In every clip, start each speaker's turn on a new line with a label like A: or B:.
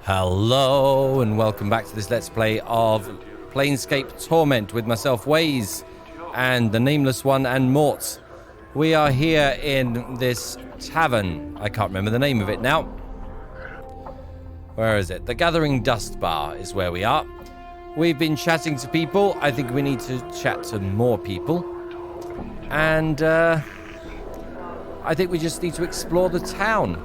A: Hello and welcome back to this Let's Play of Planescape Torment with myself, Waze, and the Nameless One and Morte. We are here in this tavern. I can't remember the name of it now. Where is it? The Gathering Dust Bar is where we are. We've been chatting to people. I think we need to chat to more people. And I think we just need to explore the town.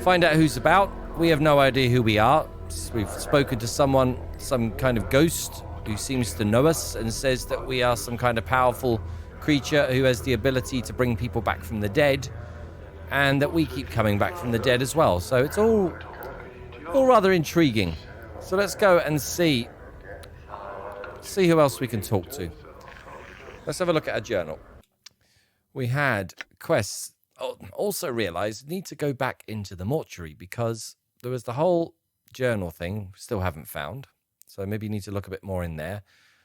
A: Find out who's about. We have no idea who we are. We've spoken to someone, some kind of ghost who seems to know us and says that we are some kind of powerful creature who has the ability to bring people back from the dead, and that we keep coming back from the dead as well. So it's all rather intriguing. So let's go and see who else we can talk to. Let's have a look at our journal. We had quests. Also realised need to go back into the mortuary because there was the whole journal thing, still haven't found. So maybe you need to look a bit more in there.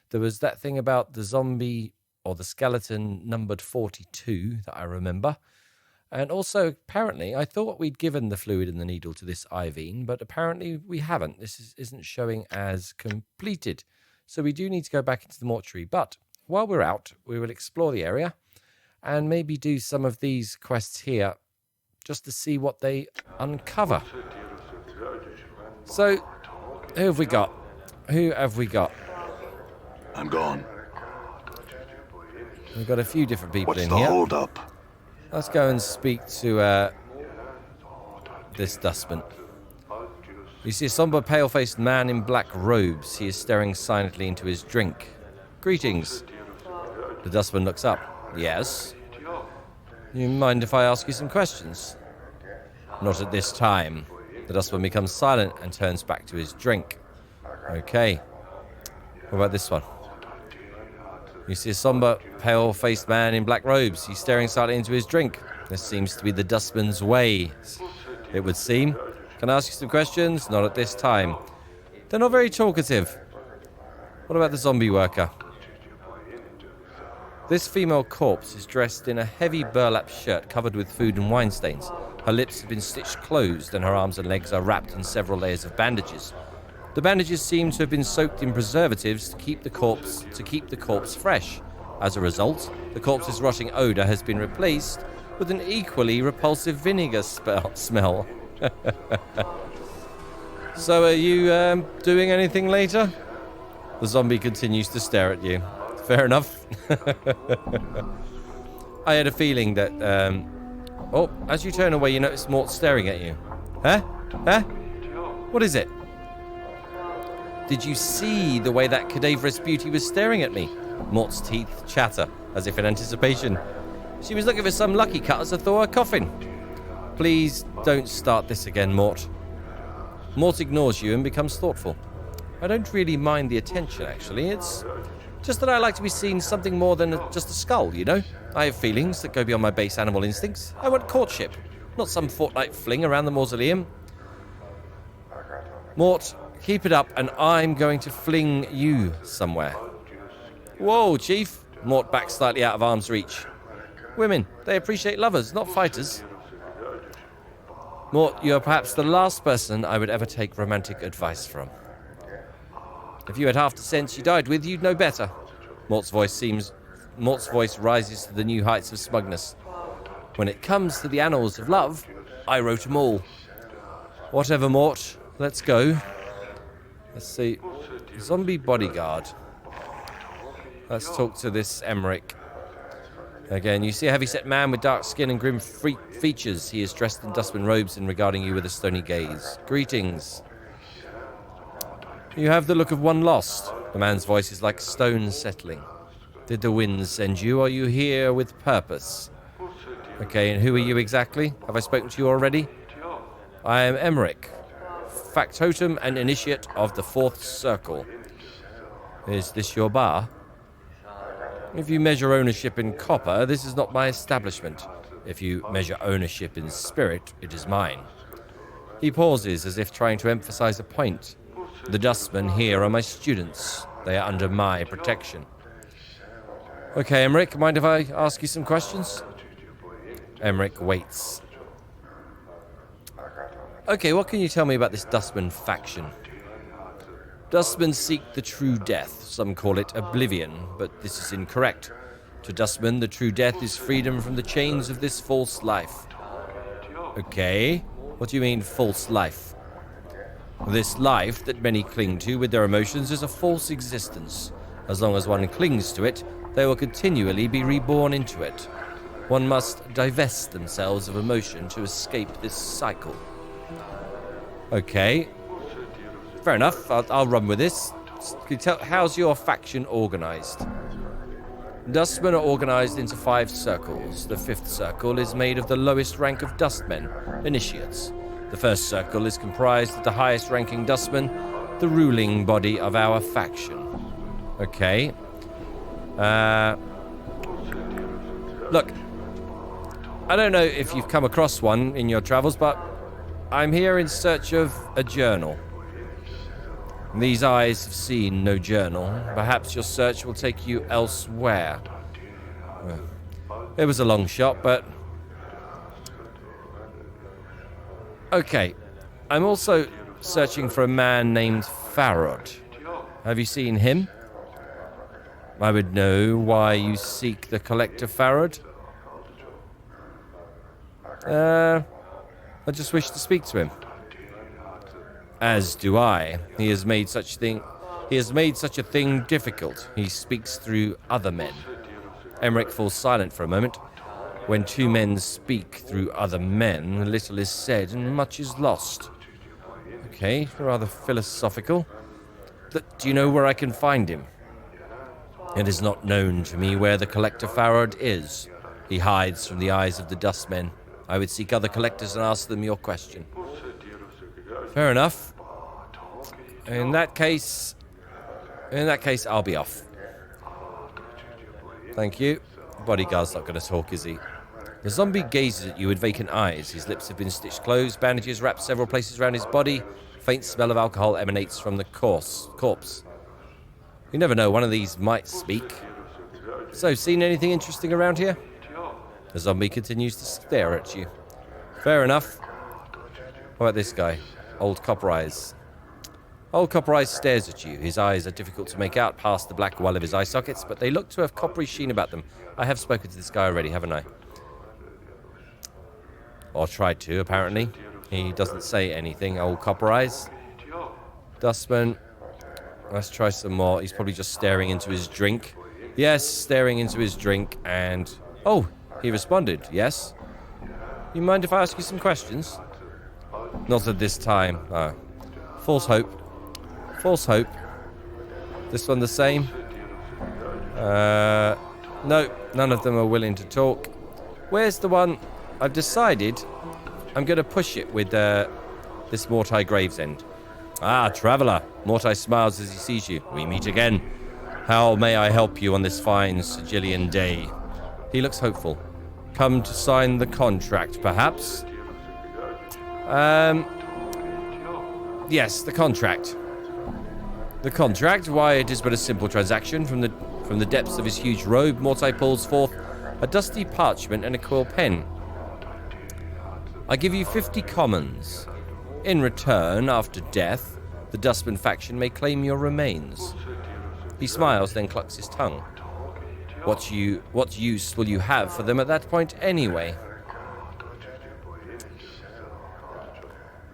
A: There was that thing about the zombie or the skeleton numbered 42 that I remember. And also, apparently, I thought we'd given the fluid and the needle to this Iveen, but apparently we haven't. This isn't showing as completed. So we do need to go back into the mortuary. But while we're out, we will explore the area and maybe do some of these quests here just to see what they uncover. So, who have we got?
B: I'm gone.
A: We've got a few different people
B: What's
A: in
B: the
A: here.
B: hold up?
A: Let's go and speak to this dustman. You see a somber, pale-faced man in black robes. He is staring silently into his drink. Greetings. The dustman looks up. Yes? You mind if I ask you some questions? Not at this time. The dustman becomes silent and turns back to his drink. Okay. What about this one? You see a somber, pale-faced man in black robes. He's staring silently into his drink. This seems to be the dustman's way, it would seem. Can I ask you some questions? Not at this time. They're not very talkative. What about the zombie worker? This female corpse is dressed in a heavy burlap shirt covered with food and wine stains. Her lips have been stitched closed and her arms and legs are wrapped in several layers of bandages. The bandages seem to have been soaked in preservatives to keep the corpse fresh. As a result, the corpse's rotting odor has been replaced with an equally repulsive vinegar smell. So are you doing anything later? The zombie continues to stare at you. Fair enough. I had a feeling that, as you turn away, you notice Morte staring at you. Huh? What is it? Did you see the way that cadaverous beauty was staring at me? Morte's teeth chatter, as if in anticipation. She was looking for some lucky cutters to thaw her coffin. Please don't start this again, Morte. Morte ignores you and becomes thoughtful. I don't really mind the attention, actually. It's just that I like to be seen something more than just a skull, you know? I have feelings that go beyond my base animal instincts. I want courtship, not some fortnight fling around the mausoleum. Morte, keep it up and I'm going to fling you somewhere. Whoa, Chief. Morte backs slightly out of arm's reach. Women, they appreciate lovers, not fighters. Morte, you are perhaps the last person I would ever take romantic advice from. If you had half the sense you died with, you'd know better. Morte's voice rises to the new heights of smugness. When it comes to the annals of love, I wrote 'em all. Whatever, Morte. Let's go. Let's see. Zombie bodyguard. Let's talk to this Emmerich. Again, you see a heavy-set man with dark skin and grim features. He is dressed in dustman robes and regarding you with a stony gaze. Greetings. You have the look of one lost. The man's voice is like stone settling. Did the wind send you? Are you here with purpose? Okay, and who are you exactly? Have I spoken to you already? I am Emmerich, factotum and initiate of the Fourth Circle. Is this your bar? If you measure ownership in copper, this is not my establishment. If you measure ownership in spirit, it is mine. He pauses as if trying to emphasize a point. The dustmen here are my students. They are under my protection. Okay, Emmerich, mind if I ask you some questions? Emmerich waits. Okay, what can you tell me about this Dustman faction? Dustmen seek the true death. Some call it oblivion, but this is incorrect. To Dustmen, the true death is freedom from the chains of this false life. Okay, what do you mean false life? This life that many cling to with their emotions is a false existence. As long as one clings to it, they will continually be reborn into it. One must divest themselves of emotion to escape this cycle. Okay. Fair enough. I'll run with this. How's your faction organized? Dustmen are organized into 5 circles. The 5th circle is made of the lowest rank of dustmen, initiates. The 1st circle is comprised of the highest ranking dustmen, the ruling body of our faction. Okay. Look, I don't know if you've come across one in your travels, but I'm here in search of a journal. These eyes have seen no journal. Perhaps your search will take you elsewhere. It was a long shot, but... Okay. I'm also searching for a man named Pharod. Have you seen him? I would know why you seek the collector Pharod. I just wish to speak to him. As do I. He has made such a thing difficult. He speaks through other men. Emmerich falls silent for a moment. When 2 men speak through other men, little is said and much is lost. Okay, rather philosophical. Do you know where I can find him? It is not known to me where the collector Pharod is. He hides from the eyes of the dustmen. I would seek other collectors and ask them your question. Fair enough. In that case, I'll be off. Thank you. The bodyguard's not going to talk, is he? The zombie gazes at you with vacant eyes. His lips have been stitched closed, bandages wrapped several places around his body. Faint smell of alcohol emanates from the corpse. You never know, one of these might speak. So, seen anything interesting around here? The zombie continues to stare at you. Fair enough. How about this guy? Old Copper Eyes. Old Copper Eyes stares at you. His eyes are difficult to make out past the black wall of his eye sockets, but they look to have coppery sheen about them. I have spoken to this guy already, haven't I? Or tried to, apparently. He doesn't say anything, Old Copper Eyes. Dustman. Let's try some more. He's probably just staring into his drink. Yes, staring into his drink, and... Oh, he responded, yes. You mind if I ask you some questions? Not at this time. False hope. False hope. This one the same? No, none of them are willing to talk. Where's the one? I've decided I'm going to push it with this Morte Gravesend. Ah, traveller. Morte smiles as he sees you. We meet again. How may I help you on this fine Sigillian day? He looks hopeful. Come to sign the contract, perhaps? Yes, the contract. The contract? Why, it is but a simple transaction. From the depths of his huge robe, Morte pulls forth a dusty parchment and a quill pen. I give you 50 commons. In return, after death, the Dustman faction may claim your remains. He smiles, then clucks his tongue. What use will you have for them at that point, anyway?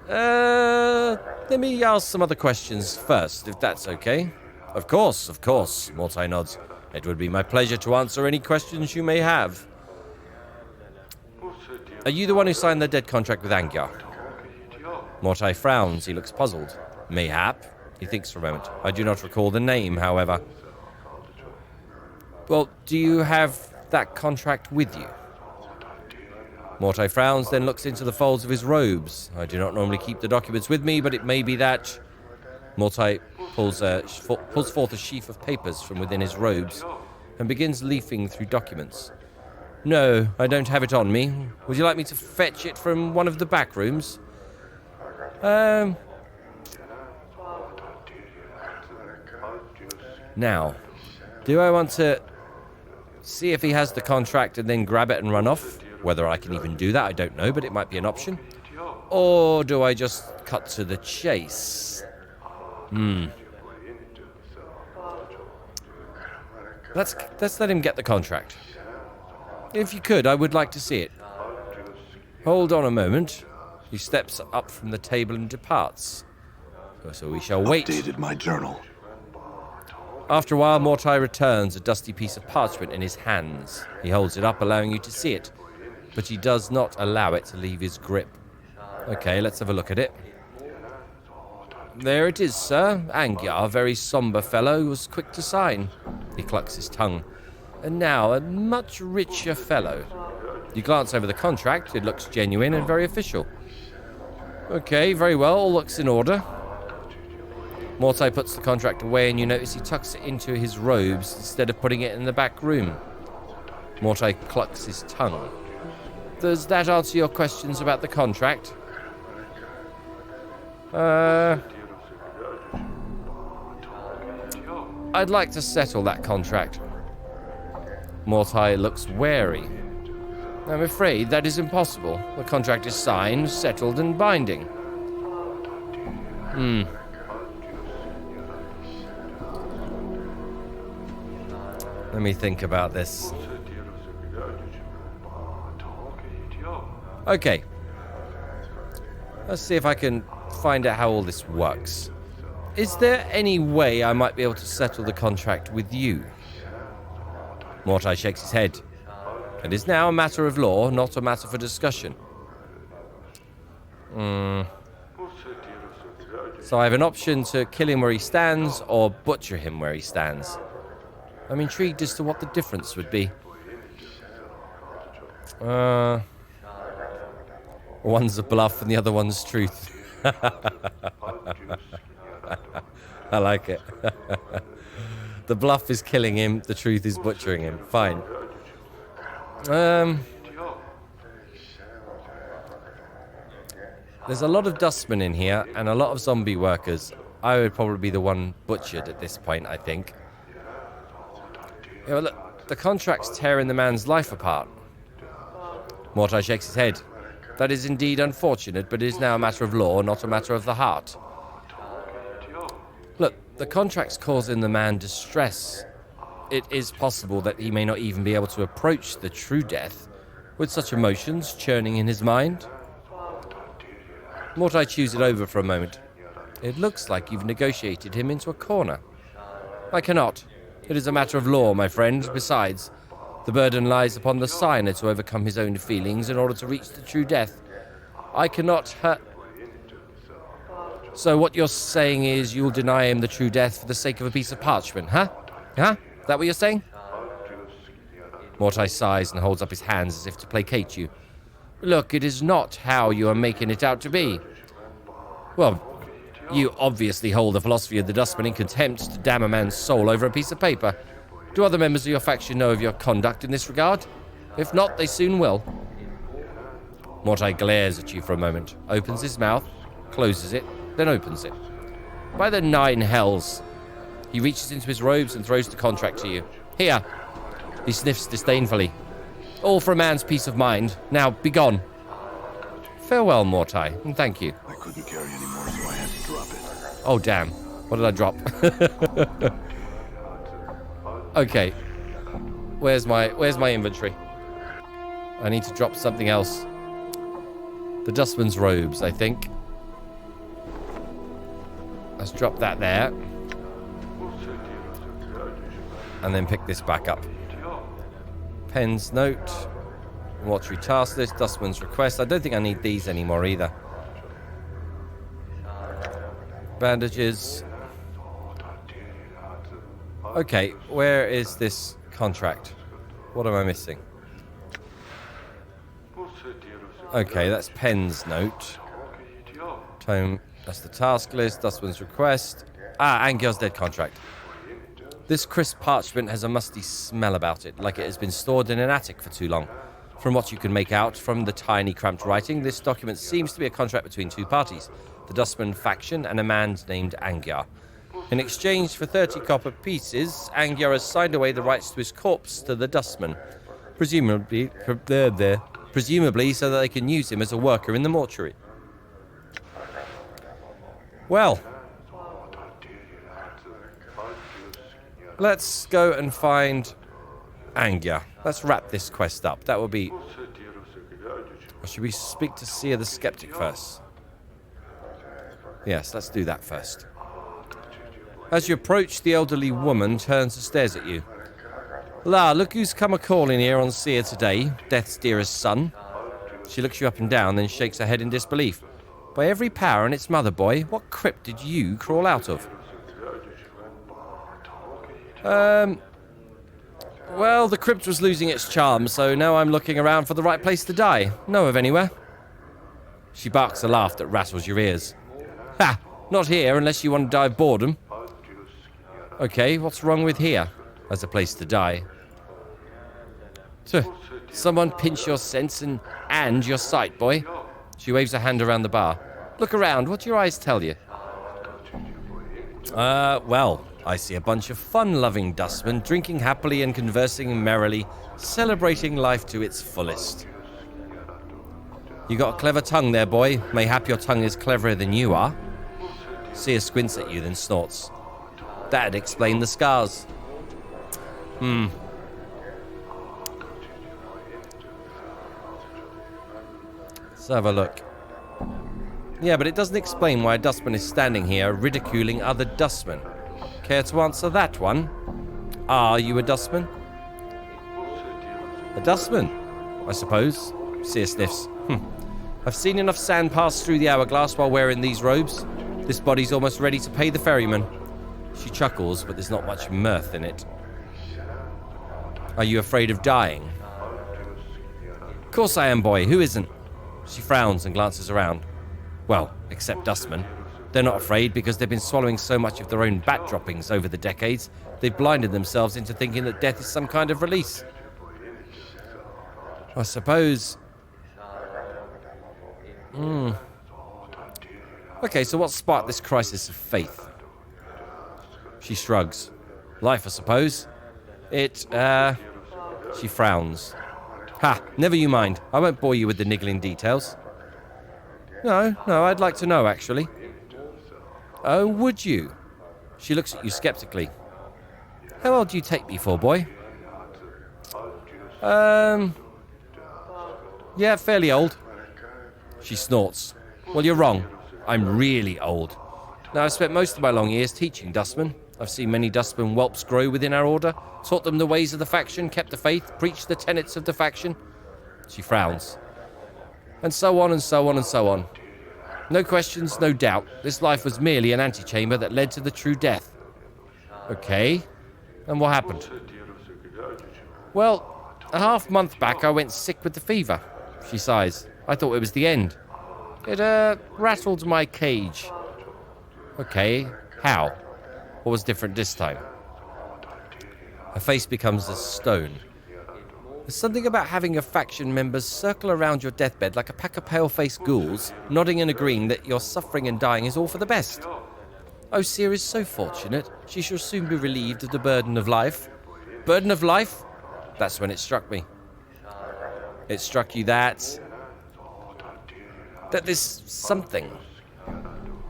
A: Let me ask some other questions first, if that's okay. Of course, Morte nods. It would be my pleasure to answer any questions you may have. Are you the one who signed the dead contract with Angyar? Morte frowns. He looks puzzled. Mayhap. He thinks for a moment. I do not recall the name, however. Well, do you have that contract with you? Morte frowns, then looks into the folds of his robes. I do not normally keep the documents with me, but it may be that... Morte pulls forth a sheaf of papers from within his robes and begins leafing through documents. No, I don't have it on me. Would you like me to fetch it from one of the back rooms? Now, do I want to see if he has the contract and then grab it and run off? Whether I can even do that, I don't know, but it might be an option. Or do I just cut to the chase? Let's let him get the contract. If you could, I would like to see it. Hold on a moment. He steps up from the table and departs. So we shall wait.
B: Updated my journal.
A: After a while, Morte returns, a dusty piece of parchment in his hands. He holds it up, allowing you to see it, but he does not allow it to leave his grip. Okay, let's have a look at it. There it is, sir. Angyar, a very somber fellow, was quick to sign. He clucks his tongue. And now, a much richer fellow. You glance over the contract. It looks genuine and very official. Okay, very well. All looks in order. Morte puts the contract away, and you notice he tucks it into his robes instead of putting it in the back room. Morte clucks his tongue. Does that answer your questions about the contract? I'd like to settle that contract. Morte looks wary. I'm afraid that is impossible. The contract is signed, settled, and binding. Let me think about this. Okay. Let's see if I can find out how all this works. Is there any way I might be able to settle the contract with you? Morte shakes his head. It is now a matter of law, not a matter for discussion. So I have an option to kill him where he stands or butcher him where he stands. I'm intrigued as to what the difference would be. One's a bluff and the other one's truth. I like it. The bluff is killing him, the truth is butchering him. Fine. There's a lot of dustmen in here and a lot of zombie workers. I would probably be the one butchered at this point, I think. Yeah, well, look, the contract's tearing the man's life apart. Morte shakes his head. That is indeed unfortunate, but it is now a matter of law, not a matter of the heart. Look, the contract's causing the man distress. It is possible that he may not even be able to approach the true death with such emotions churning in his mind. Morte chews it over for a moment. It looks like you've negotiated him into a corner. I cannot. It is a matter of law, my friend. Besides, the burden lies upon the signer to overcome his own feelings in order to reach the true death. I cannot hurt... So what you're saying is you'll deny him the true death for the sake of a piece of parchment, huh? Huh? That what you're saying? Morte sighs and holds up his hands as if to placate you. Look, it is not how you are making it out to be. Well, you obviously hold the philosophy of the dustman in contempt to damn a man's soul over a piece of paper. Do other members of your faction know of your conduct in this regard? If not, they soon will. Morte glares at you for a moment, opens his mouth, closes it, then opens it. By the 9 hells. He reaches into his robes and throws the contract to you. Here. He sniffs disdainfully. All for a man's peace of mind. Now, be gone. Farewell, Morte, and thank you.
B: I couldn't carry anymore, so I had to drop it.
A: Oh, damn. What did I drop? Okay. Where's my inventory? I need to drop something else. The dustman's robes, I think. Let's drop that there. And then pick this back up. Pen's note. Mortuary task list. Dustman's request. I don't think I need these anymore either. Bandages. Okay, where is this contract? What am I missing? Okay, that's Pen's note. Tome, that's the task list. Dustman's request. Angyar's dead contract. This crisp parchment has a musty smell about it, like it has been stored in an attic for too long. From what you can make out from the tiny, cramped writing, this document seems to be a contract between 2 parties, the Dustman faction and a man named Angyar. In exchange for 30 copper pieces, Angyar has signed away the rights to his corpse to the Dustman, presumably so that they can use him as a worker in the mortuary. Well, let's go and find Angyar. Let's wrap this quest up. That would be... Or should we speak to Sere the Skeptic first? Yes, let's do that first. As you approach, the elderly woman turns and stares at you. La, look who's come a-calling here on Sere today, Death's dearest son. She looks you up and down, then shakes her head in disbelief. By every power and its mother, boy, what crypt did you crawl out of? Well, the crypt was losing its charm, so now I'm looking around for the right place to die. Know of anywhere? She barks a laugh that rattles your ears. Ha! Not here, unless you want to die of boredom. Okay, what's wrong with here as a place to die? Someone pinch your sense and your sight, boy. She waves her hand around the bar. Look around, what do your eyes tell you? Well, I see a bunch of fun-loving dustmen drinking happily and conversing merrily, celebrating life to its fullest. You got a clever tongue there, boy. Mayhap your tongue is cleverer than you are. Sere squints at you, then snorts. That'd explain the scars. Let's have a look. Yeah, but it doesn't explain why a dustman is standing here ridiculing other dustmen. Care to answer that one? Are you a dustman? A dustman, I suppose. Sere sniffs. I've seen enough sand pass through the hourglass while wearing these robes. This body's almost ready to pay the ferryman. She chuckles, but there's not much mirth in it. Are you afraid of dying? Of course I am, boy. Who isn't? She frowns and glances around. Well, except dustmen. They're not afraid because they've been swallowing so much of their own bat droppings over the decades, they've blinded themselves into thinking that death is some kind of release. I suppose... Okay, so what sparked this crisis of faith? She shrugs. Life, I suppose. She frowns. Ha, never you mind. I won't bore you with the niggling details. No, I'd like to know, actually. Oh, would you? She looks at you skeptically. How old do you take me for, boy? Yeah, fairly old. She snorts. Well, you're wrong. I'm really old. Now, I've spent most of my long years teaching dustmen. I've seen many dustman whelps grow within our order, taught them the ways of the faction, kept the faith, preached the tenets of the faction. She frowns. And so on and so on and so on. No questions, no doubt. This life was merely an antechamber that led to the true death. Okay. And what happened? Well, a half-month back I went sick with the fever. She sighs. I thought it was the end. It, rattled my cage. Okay. How? What was different this time? Her face becomes a stone. There's something about having your faction members circle around your deathbed like a pack of pale-faced ghouls, nodding and agreeing that your suffering and dying is all for the best. Oh, Sere is so fortunate. She shall soon be relieved of the burden of life. Burden of life? That's when it struck me. It struck you that there's something.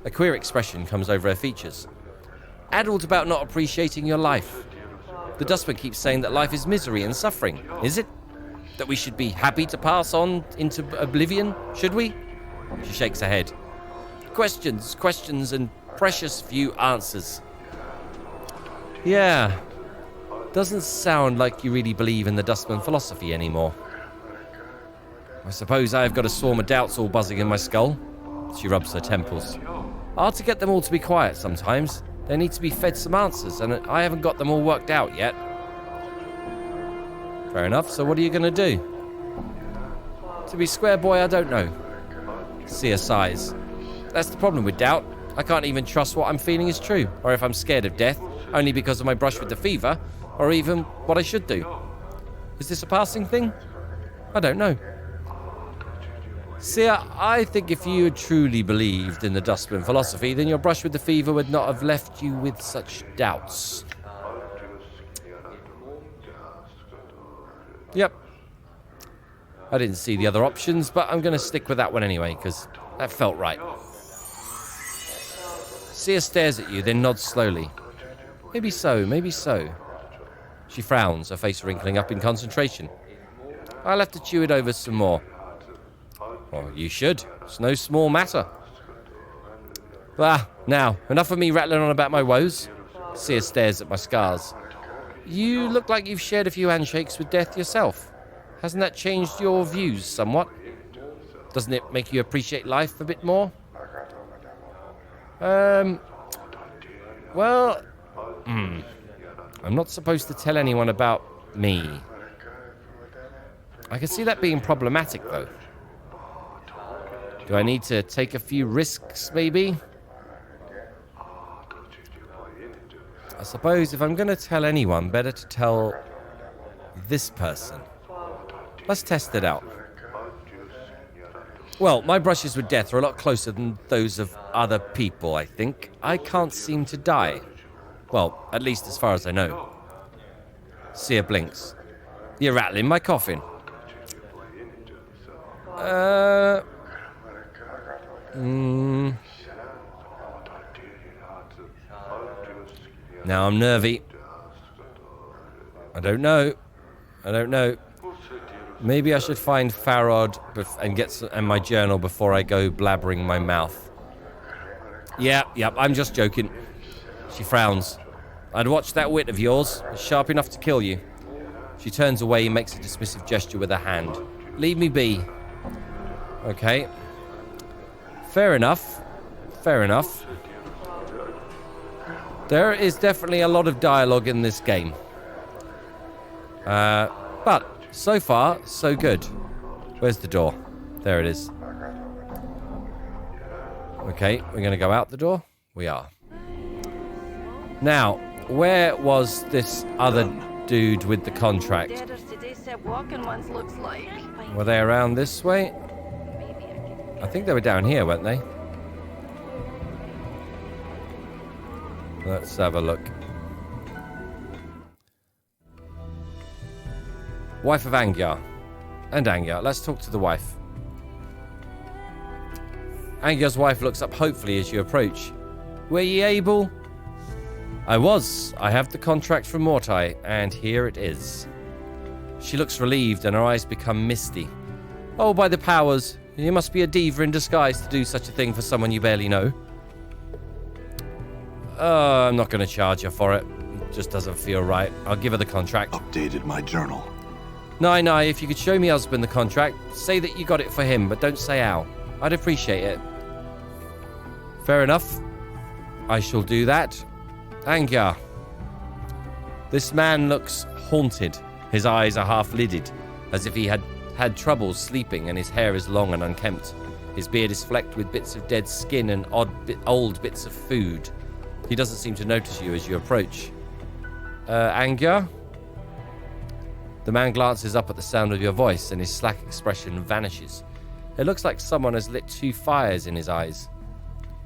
A: A queer expression comes over her features. Addled about not appreciating your life. The dustman keeps saying that life is misery and suffering. Is it? That we should be happy to pass on into oblivion, should we? She shakes her head. Questions, and precious few answers. Yeah. Doesn't sound like you really believe in the dustman philosophy anymore. I suppose I've got a swarm of doubts all buzzing in my skull. She rubs her temples. Hard to get them all to be quiet sometimes. They need to be fed some answers, and I haven't got them all worked out yet. Fair enough, so what are you going to do? To be square, boy, I don't know. Sere sighs. That's the problem with doubt. I can't even trust what I'm feeling is true, or if I'm scared of death, only because of my brush with the fever, or even what I should do. Is this a passing thing? I don't know. Sere, I think if you had truly believed in the dustman philosophy, then your brush with the fever would not have left you with such doubts. Yep. I didn't see the other options, but I'm going to stick with that one anyway, because that felt right. Sere stares at you, then nods slowly. Maybe so, maybe so. She frowns, her face wrinkling up in concentration. I'll have to chew it over some more. Well, you should. It's no small matter. Now, enough of me rattling on about my woes. Sere stares at my scars. You look like you've shared a few handshakes with death yourself. Hasn't that changed your views somewhat? Doesn't it make you appreciate life a bit more? Well, I'm not supposed to tell anyone about me. I can see that being problematic, though. Do I need to take a few risks, maybe? I suppose if I'm going to tell anyone, better to tell this person. Let's test it out. Well, my brushes with death are a lot closer than those of other people, I think. I can't seem to die. Well, at least as far as I know. Sere blinks. You're rattling my coffin. Now I'm nervy. I don't know. Maybe I should find Pharod and my journal before I go blabbering my mouth. Yep, I'm just joking. She frowns. I'd watch that wit of yours. It's sharp enough to kill you. She turns away and makes a dismissive gesture with her hand. Leave me be. Okay. Fair enough. There is definitely a lot of dialogue in this game. But so far, so good. Where's the door? There it is. Okay, we're going to go out the door. We are. Now, where was this other dude with the contract? Were they around this way? I think they were down here, weren't they? Let's have a look. Wife of Angyar. And Angyar. Let's talk to the wife. Angyar's wife looks up hopefully as you approach. Were ye able? I was. I have the contract from Morte, and here it is. She looks relieved and her eyes become misty. Oh, by the powers. You must be a diva in disguise to do such a thing for someone you barely know. I'm not going to charge her for it. It just doesn't feel right. I'll give her the contract.
B: Updated my journal.
A: No, if you could show me husband the contract, say that you got it for him, but don't say how. I'd appreciate it. Fair enough. I shall do that. Angyar. This man looks haunted. His eyes are half-lidded, as if he had trouble sleeping, and his hair is long and unkempt. His beard is flecked with bits of dead skin and old bits of food. He doesn't seem to notice you as you approach. Angyar? The man glances up at the sound of your voice, and his slack expression vanishes. It looks like someone has lit two fires in his eyes.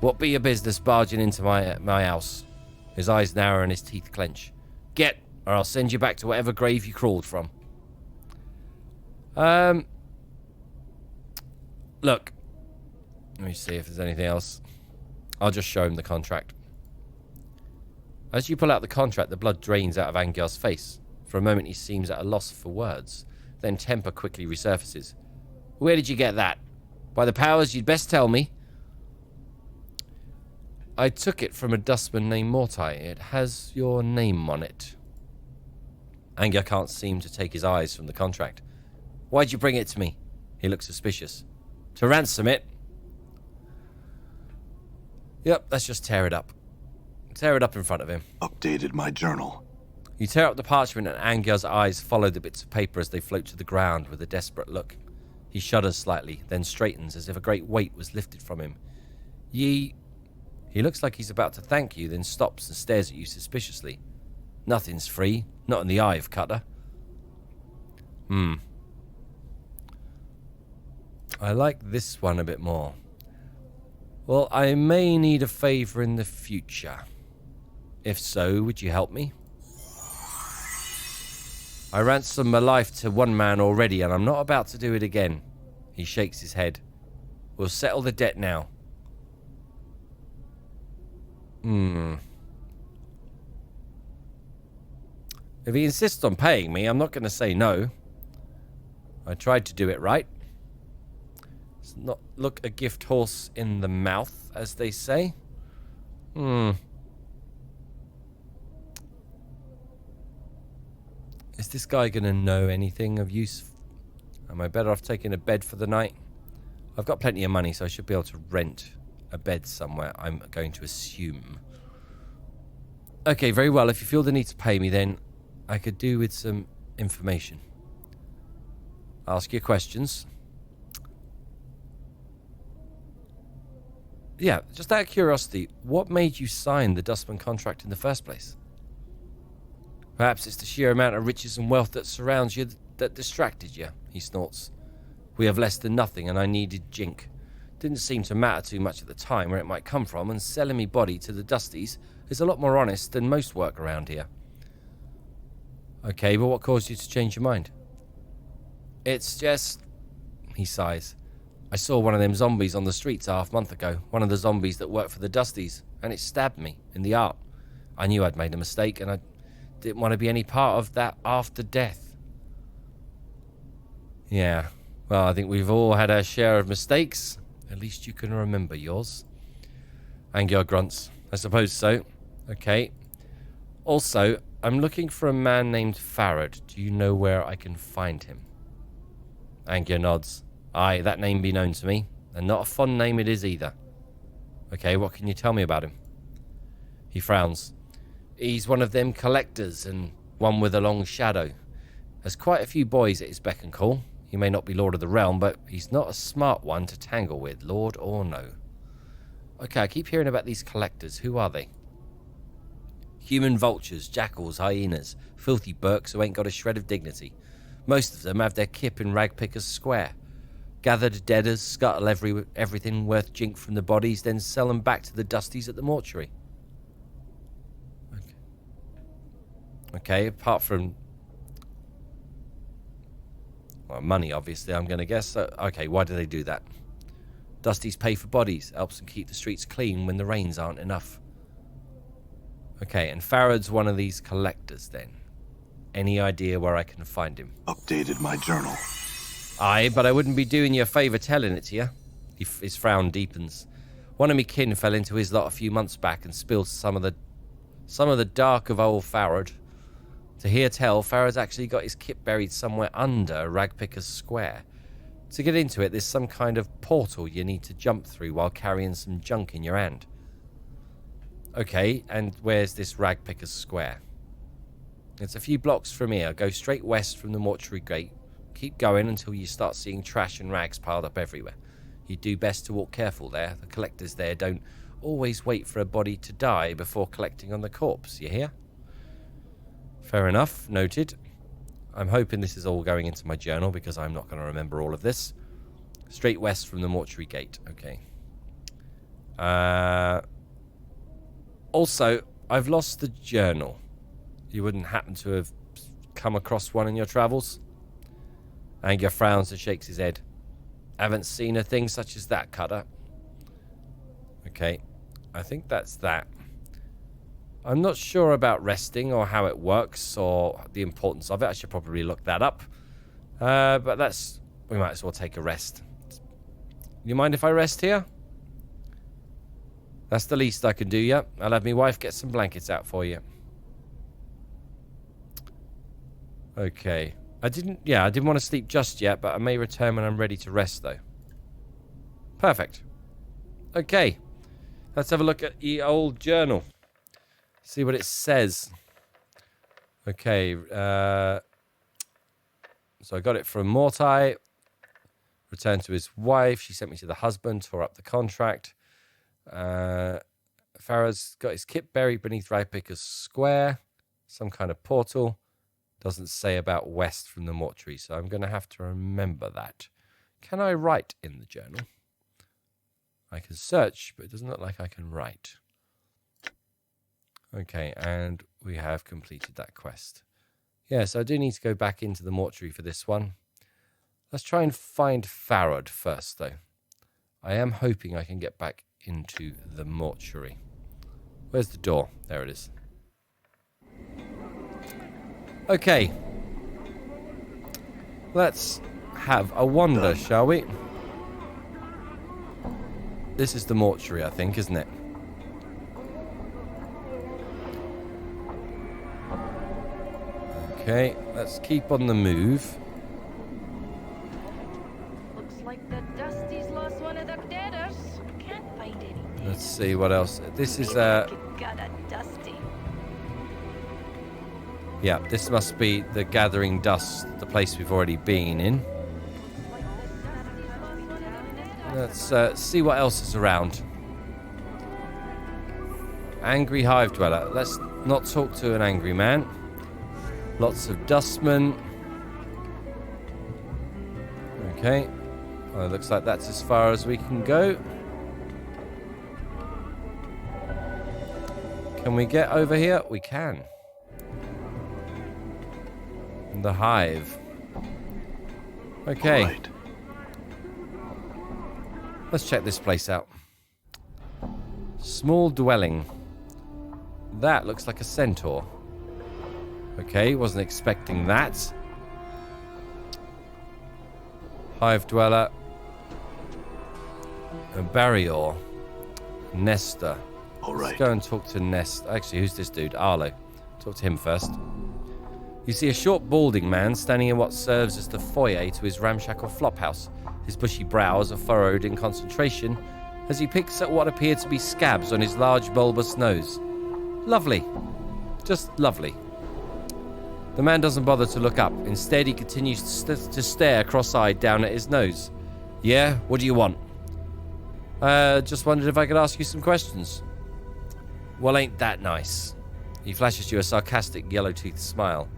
A: What be your business barging into my house? His eyes narrow and his teeth clench. Get, or I'll send you back to whatever grave you crawled from. Look. Let me see if there's anything else. I'll just show him the contract. As you pull out the contract, the blood drains out of Angyar's face. For a moment, he seems at a loss for words. Then temper quickly resurfaces. Where did you get that? By the powers, you'd best tell me. I took it from a dustman named Morte. It has your name on it. Angyar can't seem to take his eyes from the contract. Why'd you bring it to me? He looks suspicious. To ransom it? Yep, let's just tear it up. Tear it up in front of him.
B: Updated my journal.
A: You tear up the parchment and Angyar's eyes follow the bits of paper as they float to the ground with a desperate look. He shudders slightly, then straightens as if a great weight was lifted from him. He looks like he's about to thank you, then stops and stares at you suspiciously. Nothing's free, not in the Hive, Cutter. I like this one a bit more. Well, I may need a favor in the future. If so, would you help me? I ransomed my life to one man already, and I'm not about to do it again. He shakes his head. We'll settle the debt now. If he insists on paying me, I'm not going to say no. I tried to do it right. Let's not look a gift horse in the mouth, as they say. Is this guy going to know anything of use? Am I better off taking a bed for the night? I've got plenty of money, so I should be able to rent a bed somewhere, I'm going to assume. Okay, very well. If you feel the need to pay me, then I could do with some information. Ask your questions. Yeah, just out of curiosity, what made you sign the Dustman contract in the first place? Perhaps it's the sheer amount of riches and wealth that surrounds you that distracted you, he snorts. We have less than nothing, and I needed jink. Didn't seem to matter too much at the time where it might come from, and selling me body to the Dusties is a lot more honest than most work around here. Okay, but what caused you to change your mind? It's just... He sighs. I saw one of them zombies on the streets a half-month ago, one of the zombies that work for the Dusties, and it stabbed me in the arm. I knew I'd made a mistake, and I didn't want to be any part of that after death. Yeah, well, I think we've all had our share of mistakes. At least you can remember yours. Angyar grunts. I suppose so. Okay. Also, I'm looking for a man named Pharod. Do you know where I can find him? Angyar nods. Aye, that name be known to me. And not a fond name it is either. Okay, what can you tell me about him? He frowns. He's one of them collectors, and one with a long shadow. Has quite a few boys at his beck and call. He may not be Lord of the Realm, but he's not a smart one to tangle with, Lord or no. Okay, I keep hearing about these collectors. Who are they? Human vultures, jackals, hyenas, filthy burks who ain't got a shred of dignity. Most of them have their kip in Ragpickers Square. Gather the deaders, scuttle everything worth jink from the bodies, then sell them back to the Dusties at the mortuary. Okay, apart from... well, money, obviously, I'm going to guess. Okay, why do they do that? Dusties pay for bodies. Helps them keep the streets clean when the rains aren't enough. Okay, and Pharod's one of these collectors, then. Any idea where I can find him?
B: Updated my journal.
A: Aye, but I wouldn't be doing you a favour telling it to you. His frown deepens. One of me kin fell into his lot a few months back and spilled some of the dark of old Pharod. To hear tell, Pharod's actually got his kit buried somewhere under Ragpickers Square. To get into it, there's some kind of portal you need to jump through while carrying some junk in your hand. Okay, and where's this Ragpickers Square? It's a few blocks from here. Go straight west from the mortuary gate. Keep going until you start seeing trash and rags piled up everywhere. You do best to walk careful there. The collectors there don't always wait for a body to die before collecting on the corpse, you hear? Fair enough, noted. I'm hoping this is all going into my journal because I'm not going to remember all of this. Straight west from the mortuary gate, okay. Also, I've lost the journal. You wouldn't happen to have come across one in your travels? Angyar frowns and shakes his head. Haven't seen a thing such as that, Cutter. Okay, I think that's that. I'm not sure about resting or how it works or the importance of it. I should probably look that up. But we might as well take a rest. You mind if I rest here? That's the least I can do, yeah. I'll have my wife get some blankets out for you. Okay. I didn't want to sleep just yet, but I may return when I'm ready to rest, though. Perfect. Okay. Let's have a look at the old journal. See what it says. Okay. So I got it from Morte. Returned to his wife. She sent me to the husband. Tore up the contract. Pharod's got his kit buried beneath Ragpickers Square. Some kind of portal. Doesn't say about west from the mortuary, so I'm going to have to remember that. Can I write in the journal? I can search, but it doesn't look like I can write. Okay, and we have completed that quest. Yeah, so I do need to go back into the mortuary for this one. Let's try and find Pharod first, though. I am hoping I can get back into the mortuary. Where's the door? There it is. Okay. Let's have a wander, shall we? This is the mortuary, I think, isn't it? Okay, let's keep on the move.
C: Looks like the Dusty's lost one of the deaders. Can't find any dead.
A: Let's see what else. This is
C: Got a Dusty.
A: yeah, this must be the Gathering Dust, the place we've already been in. Let's see what else is around. Angry Hive Dweller. Let's not talk to an angry man. Lots of dustmen. Okay. Well, it looks like that's as far as we can go. Can we get over here? We can. The Hive. Okay.
B: Right.
A: Let's check this place out. Small dwelling. That looks like a centaur. Okay, wasn't expecting that. Hive dweller. A barrier. Nester.
B: All
A: Let's
B: right.
A: go and talk to Nest. Actually, who's this dude? Arlo. Talk to him first. You see a short, balding man standing in what serves as the foyer to his ramshackle flophouse. His bushy brows are furrowed in concentration as he picks at what appear to be scabs on his large, bulbous nose. Lovely. Just lovely. The man doesn't bother to look up. Instead, he continues to stare cross-eyed down at his nose. Yeah? What do you want? Just wondered if I could ask you some questions. Well, ain't that nice? He flashes you a sarcastic, yellow-toothed smile.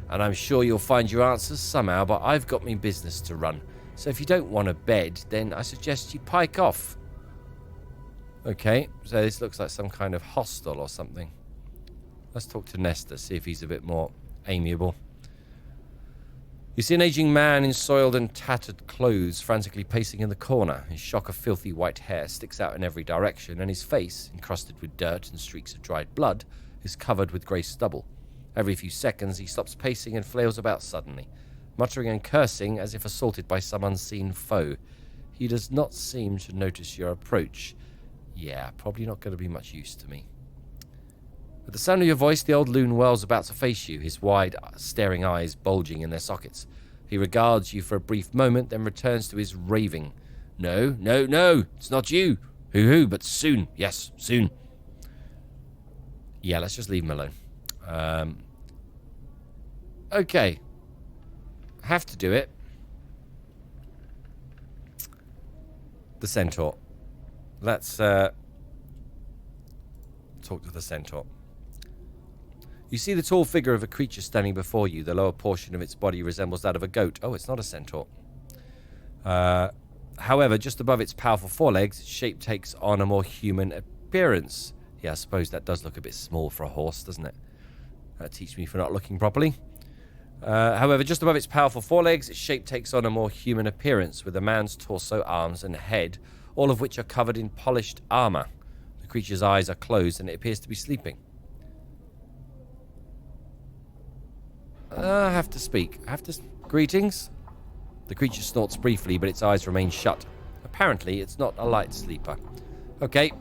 A: And I'm sure you'll find your answers somehow, but I've got me business to run. So if you don't want a bed, then I suggest you pike off. Okay, so this looks like some kind of hostel or something. Let's talk to Nesta, see if he's a bit more amiable. You see an aging man in soiled and tattered clothes frantically pacing in the corner. His shock of filthy white hair sticks out in every direction, and his face, encrusted with dirt and streaks of dried blood, is covered with grey stubble. Every few seconds he stops pacing and flails about suddenly, muttering and cursing as if assaulted by some unseen foe. He does not seem to notice your approach. Yeah, probably not going to be much use to me. At the sound of your voice, the old loon whirls about to face you, his wide, staring eyes bulging in their sockets. He regards you for a brief moment, then returns to his raving. No, no, no, it's not you. Hoo-hoo, but soon. Yes, soon. Yeah, let's just leave him alone. Okay. Have to do it. The centaur. Let's talk to the centaur. You see the tall figure of a creature standing before you. The lower portion of its body resembles that of a goat. Oh, it's not a centaur. However, just above its powerful forelegs, its shape takes on a more human appearance. Yeah, I suppose that does look a bit small for a horse, doesn't it? That teaches me for not looking properly. However, just above its powerful forelegs, its shape takes on a more human appearance, with a man's torso, arms, and head, all of which are covered in polished armor. The creature's eyes are closed, and it appears to be sleeping. I have to speak. Greetings? The creature snorts briefly, but its eyes remain shut. Apparently, it's not a light sleeper. Okay.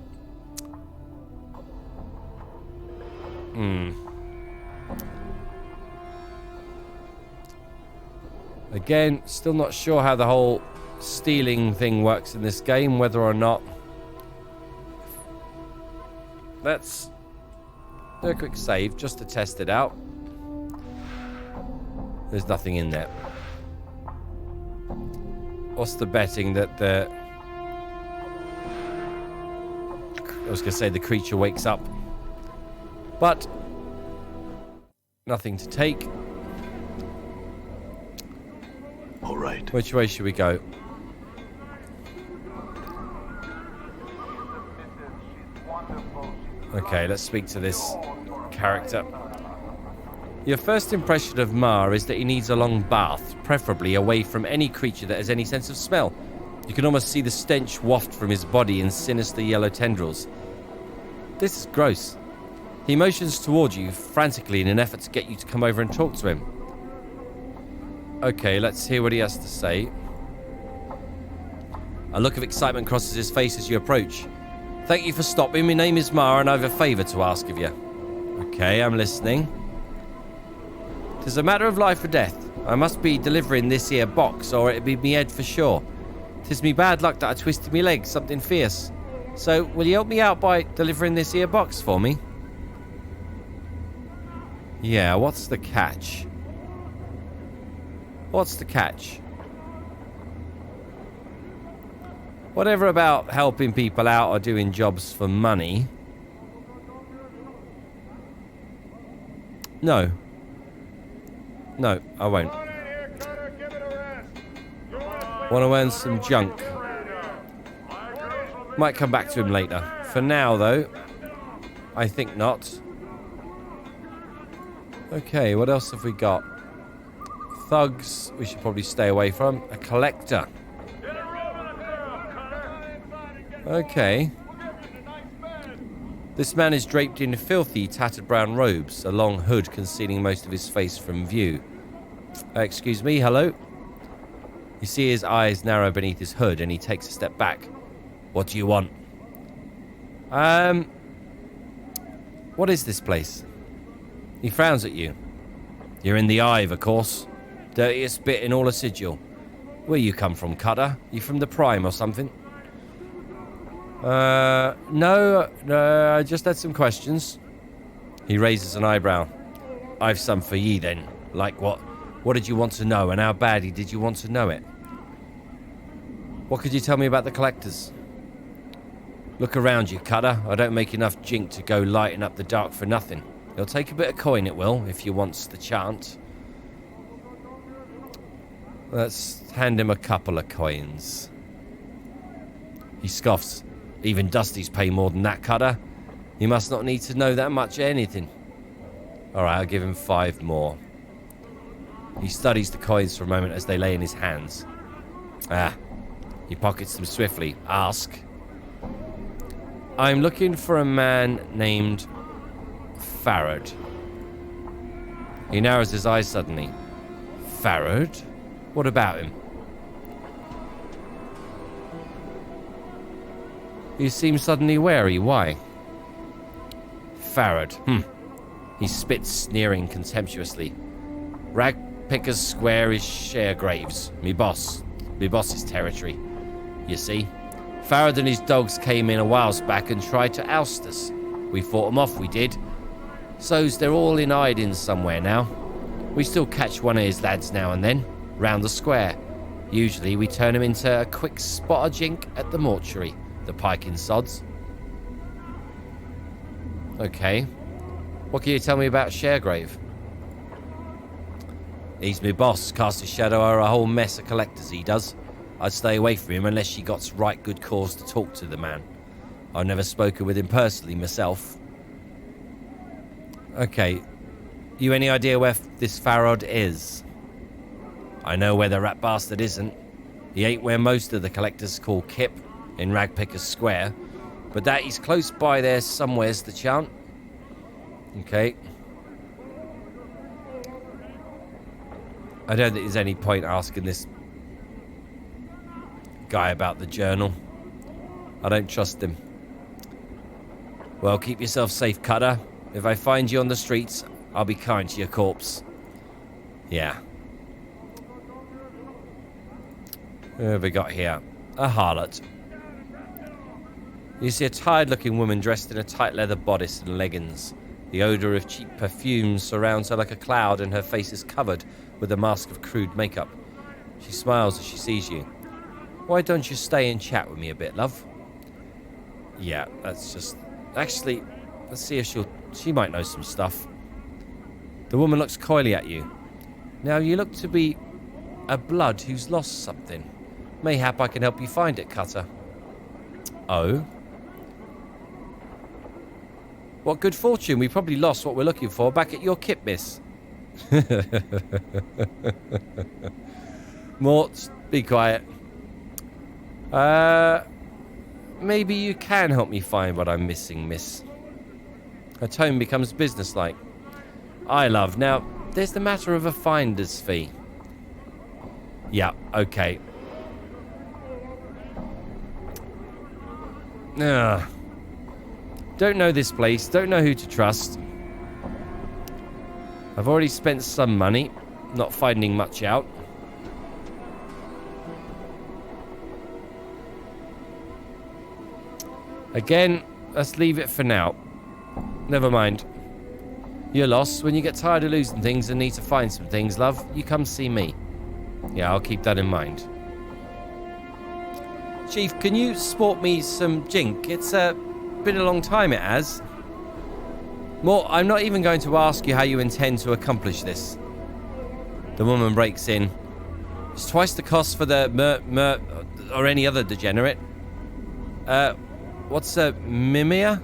A: Again, still not sure how the whole stealing thing works in this game, whether or not. Let's do a quick save just to test it out. There's nothing in there. What's the betting that the... I was going to say the creature wakes up. But nothing to take.
B: All right.
A: Which way should we go? Okay, let's speak to this character. Your first impression of Ma is that he needs a long bath, preferably away from any creature that has any sense of smell. You can almost see the stench waft from his body in sinister yellow tendrils. This is gross. He motions toward you frantically in an effort to get you to come over and talk to him. Okay, let's hear what he has to say. A look of excitement crosses his face as you approach. Thank you for stopping. My name is Mara and I have a favour to ask of you. Okay, I'm listening. It is a matter of life or death. I must be delivering this here box or it'll be me head for sure. 'Tis me bad luck that I twisted me leg, something fierce. So, will you help me out by delivering this here box for me? Yeah, what's the catch? What's the catch? Whatever about helping people out or doing jobs for money. No. No, I won't. Want to earn some junk. Might come back to him later. For now, though, I think not. Okay, what else have we got? Thugs, we should probably stay away from. A collector. Okay. This man is draped in filthy, tattered brown robes, a long hood concealing most of his face from view. Excuse me, hello? You see his eyes narrow beneath his hood and he takes a step back. What do you want? What is this place? He frowns at you. You're in the Hive, of course. Dirtiest bit in all of Sigil. Where you come from, Cutter? You from the Prime or something? No, I just had some questions. He raises an eyebrow. I've some for ye then. Like what? What did you want to know and how badly did you want to know it? What could you tell me about the collectors? Look around you, Cutter. I don't make enough jink to go lighting up the dark for nothing. It'll take a bit of coin, it will, if you wants the chance. Let's hand him a couple of coins. He scoffs. Even Dusties pay more than that, Cutter. You must not need to know that much of anything. Alright, I'll give him 5 more. He studies the coins for a moment as they lay in his hands. He pockets them swiftly. Ask. I'm looking for a man named Pharod. He narrows his eyes suddenly. Pharod? What about him? You seem suddenly wary. Why? Pharod. He spits, sneering contemptuously. Ragpicker's Square is Sharegrave's. Me boss's territory. You see? Pharod and his dogs came in a whiles back and tried to oust us. We fought them off, we did. So's they're all in hiding somewhere now. We still catch one of his lads now and then, round the square. Usually we turn him into a quick spot of jink at the mortuary. The piking sods. Okay. What can you tell me about Sharegrave? He's me boss. Cast a shadow over a whole mess of collectors, he does. I'd stay away from him unless she got right good cause to talk to the man. I've never spoken with him personally myself. Okay. You any idea where this Pharod is? I know where the rat bastard isn't. He ain't where most of the collectors call Kip, in Ragpicker's Square. But that he's close by there somewhere's the chant. Okay. I don't think there's any point asking this guy about the journal. I don't trust him. Well, keep yourself safe, Cutter. If I find you on the streets, I'll be kind to your corpse. Yeah. Who have we got here? A harlot. You see a tired-looking woman dressed in a tight leather bodice and leggings. The odour of cheap perfumes surrounds her like a cloud, and her face is covered with a mask of crude makeup. She smiles as she sees you. Why don't you stay and chat with me a bit, love? Yeah, that's just... Actually, let's see if she might know some stuff. The woman looks coyly at you. Now, you look to be a blood who's lost something. Mayhap I can help you find it, Cutter. Oh? What good fortune. We probably lost what we're looking for back at your kit, miss. Mort, be quiet. Maybe you can help me find what I'm missing, miss. Her tone becomes businesslike. I love. Now, there's the matter of a finder's fee. Yeah, okay. Ugh. Don't know this place. Don't know who to trust. I've already spent some money. Not finding much out. Again, let's leave it for now. Never mind. You're lost. When you get tired of losing things and need to find some things, love, you come see me. Yeah, I'll keep that in mind. Chief, can you sport me some jink? It's been a long time, it has. Morte, I'm not even going to ask you how you intend to accomplish this. The woman breaks in. It's twice the cost for the or any other degenerate. What's a Mimir?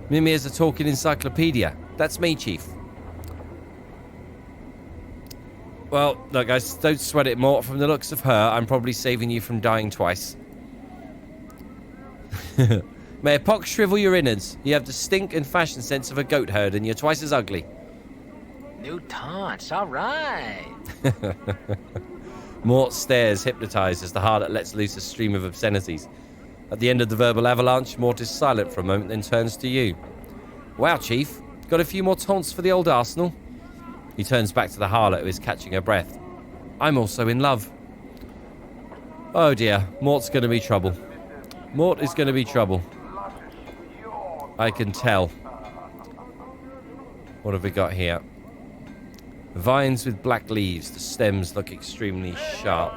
A: Mimir's a talking encyclopedia. That's me, Chief. Well, look, guys, don't sweat it, Morte. From the looks of her, I'm probably saving you from dying twice. May a pox shrivel your innards. You have the stink and fashion sense of a goat herd, and you're twice as ugly.
D: New taunts, all right.
A: Morte stares, hypnotized, as the harlot lets loose a stream of obscenities. At the end of the verbal avalanche, Morte is silent for a moment, then turns to you. Wow, Chief. Got a few more taunts for the old arsenal? He turns back to the harlot, who is catching her breath. I'm also in love. Oh dear, Morte's going to be trouble. Morte is going to be trouble. I can tell. What have we got here? Vines with black leaves. The stems look extremely sharp.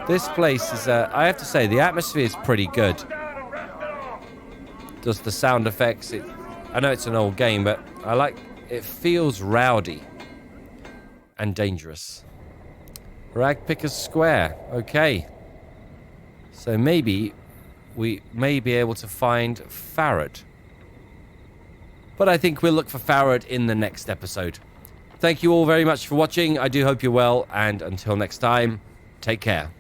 A: This place is, I have to say, the atmosphere is pretty good. Does the sound effects, I know it's an old game, but I like, it feels rowdy and dangerous. Ragpicker's Square, okay. So maybe we may be able to find Pharod. But I think we'll look for Pharod in the next episode. Thank you all very much for watching. I do hope you're well, and until next time, take care.